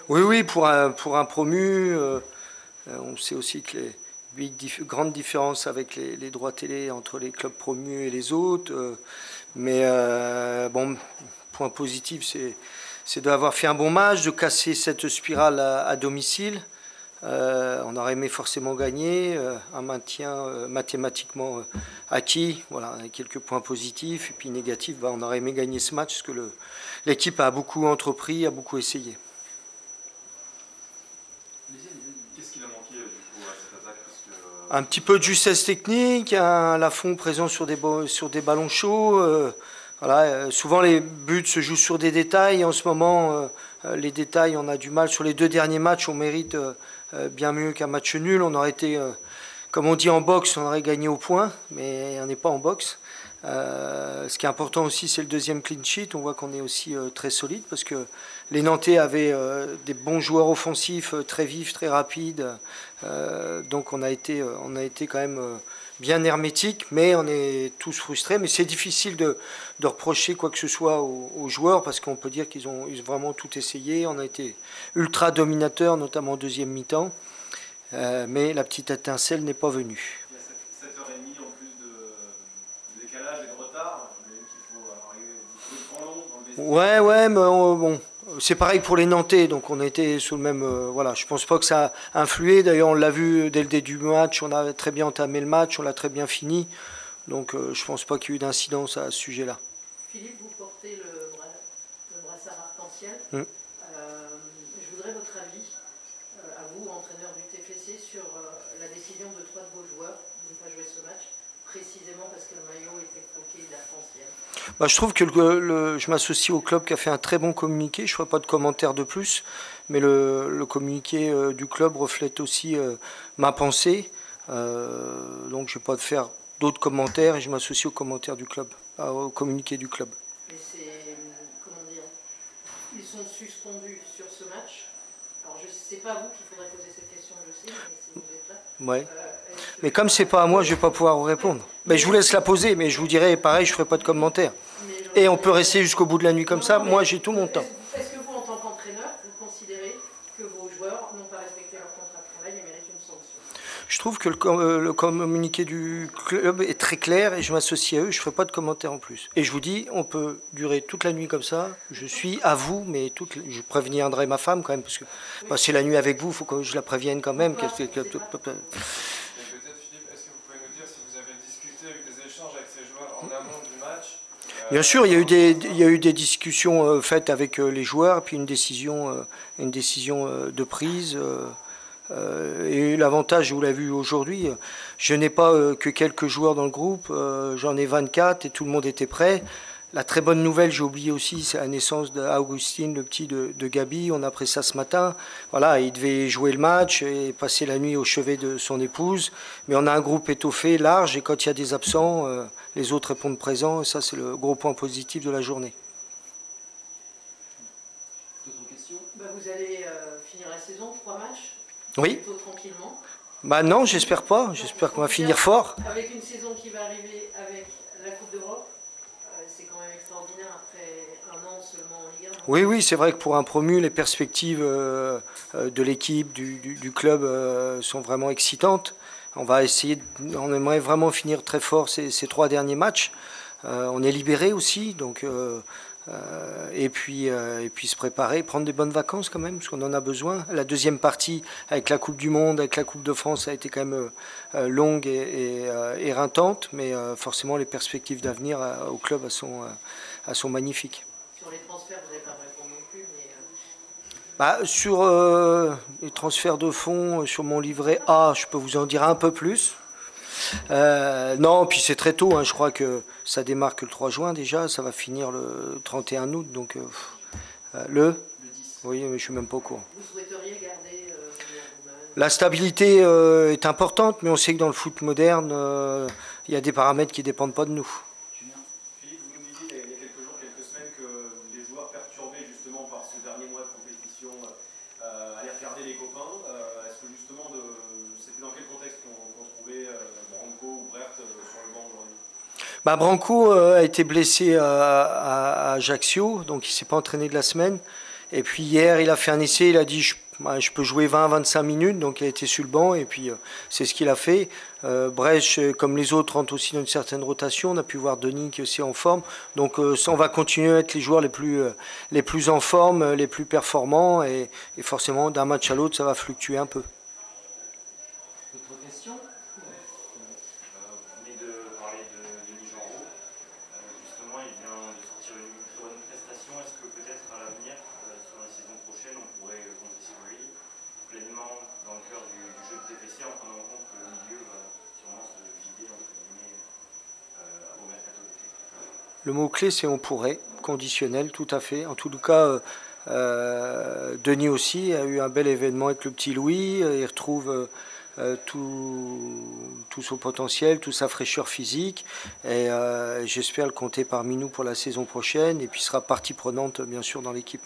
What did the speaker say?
Oui, oui, pour un promu, on sait aussi que les grandes différences avec les droits télé entre les clubs promus et les autres. Bon, point positif, c'est d'avoir fait un bon match, de casser cette spirale à domicile. On aurait aimé forcément gagner, un maintien mathématiquement acquis, voilà, avec quelques points positifs. Et puis négatifs, on aurait aimé gagner ce match parce que l'équipe a beaucoup entrepris, a beaucoup essayé. Qu'est-ce qu'il a manqué du coup à cette attaque Un petit peu de justesse technique, un Lafond présent sur des ballons chauds. Voilà, souvent les buts se jouent sur des détails. En ce moment, les détails, on a du mal. Sur les 2 derniers matchs, on mérite bien mieux qu'un match nul. On aurait été, comme on dit en boxe, on aurait gagné au point, mais on n'est pas en boxe. Ce qui est important aussi, c'est le deuxième clean sheet. On voit qu'on est aussi très solide parce que les Nantais avaient des bons joueurs offensifs, très vifs, très rapides. Donc on a été quand même bien hermétique, mais on est tous frustrés. Mais c'est difficile de reprocher quoi que ce soit aux joueurs parce qu'on peut dire qu'ils ont vraiment tout essayé. On a été ultra dominateurs, notamment en deuxième mi-temps. Mais la petite étincelle n'est pas venue. Il y a 7h30 en plus de décalage et de retard, mais qu'il faut arriver au temps long dans le vestiaire. Ouais, mais bon, c'est pareil pour les Nantais, donc on était sous le même. Voilà, je pense pas que ça a influé. D'ailleurs, on l'a vu dès le début du match, on a très bien entamé le match, on l'a très bien fini. Donc je pense pas qu'il y ait eu d'incidence à ce sujet-là. Philippe, vous portez le brassard arc-en-ciel. Je voudrais votre avis, à vous, entraîneur du TFC, sur la décision de 3 de vos joueurs de ne pas jouer ce match, précisément parce que le maillot était floqué d'arc-en-ciel. Je trouve que je m'associe au club qui a fait un très bon communiqué. Je ne ferai pas de commentaires de plus, mais le communiqué du club reflète aussi ma pensée. Donc je ne vais pas faire d'autres commentaires et je m'associe aux commentaires du club, au communiqué du club. Mais c'est, comment dire, ils sont suspendus sur ce match. Alors c'est pas à vous qu'il faudrait poser cette question, je sais, mais si vous êtes là. Ouais. Mais comme c'est pas à moi, je vais pas pouvoir vous répondre. Mais je vous laisse la poser, mais je vous dirai pareil, je ferai pas de commentaires. Et on peut rester jusqu'au bout de la nuit comme ça. Moi, j'ai tout mon temps. Est-ce que vous, en tant qu'entraîneur, vous considérez que vos joueurs n'ont pas respecté leur contrat de travail et méritent une sanction? Je trouve que le communiqué du club est très clair et je m'associe à eux. Je ferai pas de commentaires en plus. Et je vous dis, on peut durer toute la nuit comme ça. Je suis à vous, mais je préviendrai ma femme quand même parce que passer la nuit avec vous, il faut que je la prévienne quand même. Bien sûr, il y a eu des discussions faites avec les joueurs, puis une décision de prise. Et l'avantage, vous l'avez vu aujourd'hui, je n'ai pas que quelques joueurs dans le groupe, j'en ai 24 et tout le monde était prêt. La très bonne nouvelle, j'ai oublié aussi, c'est la naissance d'Augustine, le petit de Gabi. On a appris ça ce matin. Voilà, il devait jouer le match et passer la nuit au chevet de son épouse. Mais on a un groupe étoffé, large, et quand il y a des absents, les autres répondent présents. Et ça, c'est le gros point positif de la journée. D'autres questions? Vous allez finir la saison, 3 matchs. Oui. Plutôt tranquillement. Non, j'espère pas. J'espère qu'on va finir fort. Avec une saison qui va arriver avec la Coupe d'Europe. C'est quand même extraordinaire après un an seulement en Ligue 1. Oui, c'est vrai que pour un promu, les perspectives de l'équipe, du club sont vraiment excitantes. On aimerait vraiment finir très fort ces 3 derniers matchs. On est libéré aussi, donc et puis se préparer, prendre des bonnes vacances quand même, parce qu'on en a besoin. La deuxième partie avec la Coupe du Monde, avec la Coupe de France, a été quand même longue et éreintante, mais forcément les perspectives d'avenir au club sont magnifiques. Sur les transferts, vous n'avez pas répondu non plus, mais... Sur les transferts de fonds, sur mon livret A, je peux vous en dire un peu plus. Non, puis c'est très tôt, je crois que ça démarre que le 3 juin déjà, ça va finir le 31 août, donc le 10. Oui, mais je ne suis même pas au courant. Vous souhaiteriez garder la stabilité est importante, mais on sait que dans le foot moderne, il y a des paramètres qui ne dépendent pas de nous. Philippe, vous nous disiez il y a quelques jours, quelques semaines, que les joueurs perturbés justement par ce dernier mois de compétition allaient regarder les copains. Est-ce que justement, c'était dans quel contexte qu'on trouvait Branco ou Brecht sur le banc aujourd'hui? Branco a été blessé à Ajaccio, donc il ne s'est pas entraîné de la semaine. Et puis hier, il a fait un essai, il a dit je peux jouer 20-25 minutes, donc il a été sur le banc et puis c'est ce qu'il a fait. Brèche, comme les autres, rentre aussi dans une certaine rotation. On a pu voir Denis qui est aussi en forme. Donc on va continuer à être les joueurs les plus en forme, les plus performants et forcément d'un match à l'autre, ça va fluctuer un peu. D'autres questions? Vous venez de parler de Denis Genreau. Justement, il vient de sortir une très bonne prestation. Est-ce que peut-être à l'avenir, sur la saison prochaine, on pourrait compter sur lui pleinement dans le cœur du jeu de TFC en prenant en compte que le milieu va sûrement se vider entre guillemets au mercato d'été? Le mot-clé, c'est on pourrait, conditionnel, tout à fait. En tout cas, Denis aussi a eu un bel événement avec le petit Louis. Il retrouve tout son potentiel, toute sa fraîcheur physique. Et j'espère le compter parmi nous pour la saison prochaine. Et puis il sera partie prenante, bien sûr, dans l'équipe.